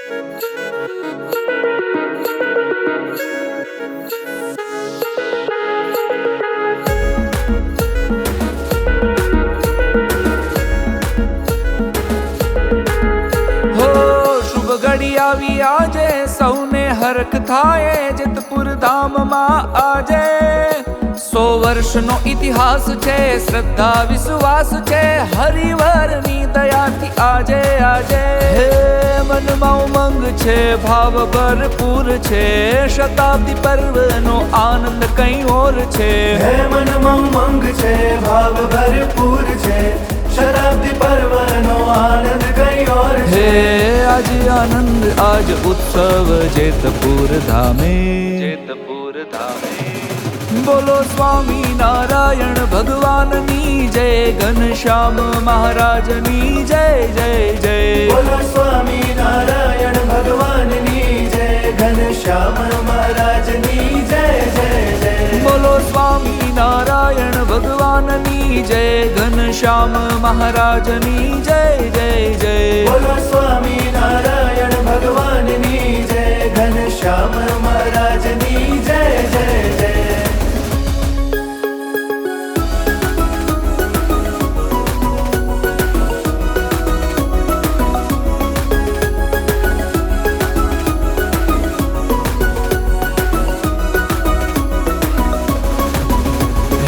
ઘડી આવી આજે સૌને હરખ થાય જેતપુર ધામમાં આજે 100 વર્ષનો ઇતિહાસ છે, શ્રદ્ધા વિશ્વાસ છે, હરિવરની દયાથી આજે આજે હે મનમાં ઉમંગ છે, ભાવ ભરપૂર છે, શતાબ્દી પર્વનો આનંદ કઈ ઓર છે. હે મનમાં ઉમંગ છે, ભાવ ભરપૂર છે, શતાબ્દી પર્વનો આનંદ કઈ ઓર છે. આજ આનંદ આજ ઉત્સવ જેતપુર ધામે, જેતપુર ધામે બોલો સ્વામી નારાયણ ભગવાનની જય, ઘનશ્યામ મહારાજની જય જય જય. બોલો સ્વામી નારાયણ ભગવાનની જય, ઘનશ્યામ મહારાજની જય જય જય. બોલો સ્વામી નારાયણ ભગવાનની જય, ઘનશ્યામ મહારાજની જય જય જય. બોલો સ્વામી નારાયણ ભગવાનની જય, ઘનશ્યામ મહારાજની જય જય જય.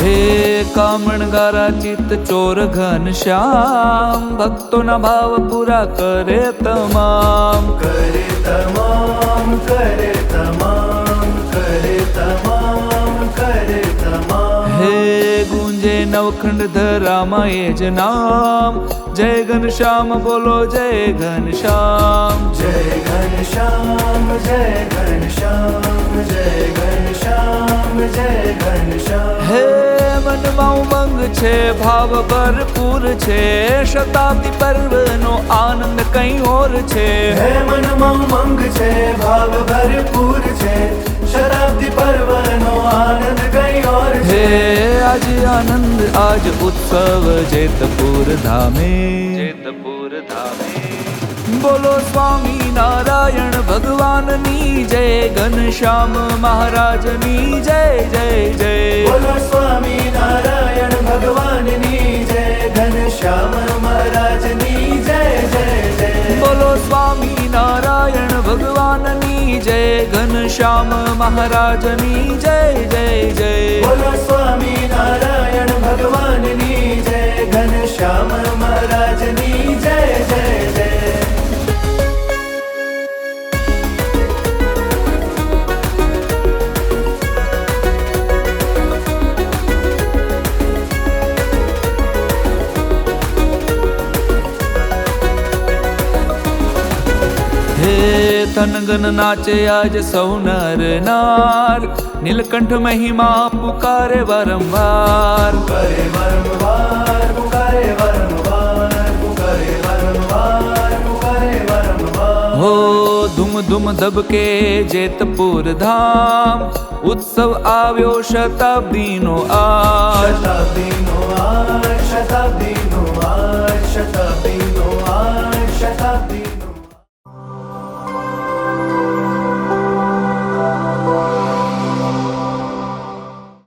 હે કામણગારા ચિત્ત ચોર ઘનશ્યામ, ભક્તોના ભાવ પૂરા કરે તમામ, કરે તમામ, કરે તમામ, કરે તમામ, કરે તમામ. હે ગુંજે નવખંડ ધરામાં એ જ નામ, જય ઘનશ્યામ બોલો જય ઘનશ્યામ. જય ઘનશ્યામ, જય ઘનશ્યામ, જય ઘનશ્યામ, જય ઘનશ્યામ. હે મનમાં ઉમંગ છે, ભાવ ભરપૂર છે, શતાબ્દી પર્વનો આનંદ કઈ ઓર છે. હે મનમાં ઉમંગ છે, ભાવ ભરપૂર છે, શતાબ્દી પર્વનો આનંદ કઈ ઓર છે. આજ આનંદ આજ ઉત્સવ જેતપુર ધામે, જેતપુર ધામે બોલો સ્વામી નારાયણ ભગવાનની જય, ઘનશ્યામ મહારાજની જય જય જય. બોલો સ્વામી નારાયણ ભગવાનની જય, ઘનશ્યામ મહારાજની જય જય જય. બોલો સ્વામી નારાયણ ભગવાનની જય, ઘનશ્યામ મહારાજની જય જય જય. બોલો સ્વામી નારાયણ ભગવાનની જય, ઘનશ્યામ મહારાજની જય જય જય. તનગન નાચે આજ સૌ નર નાર, નીલકંઠ મહિમા પુકારે વારંવાર, પુકારે વારંવાર, પુકારે વારંવાર, પુકારે વારંવાર, પુકારે વારંવાર. હો ધૂમ ધૂમ ધબકે જેતપુર ધામ, ઉત્સવ આવ્યો શતાબ્દીનો આજ, શતાબ્દીનો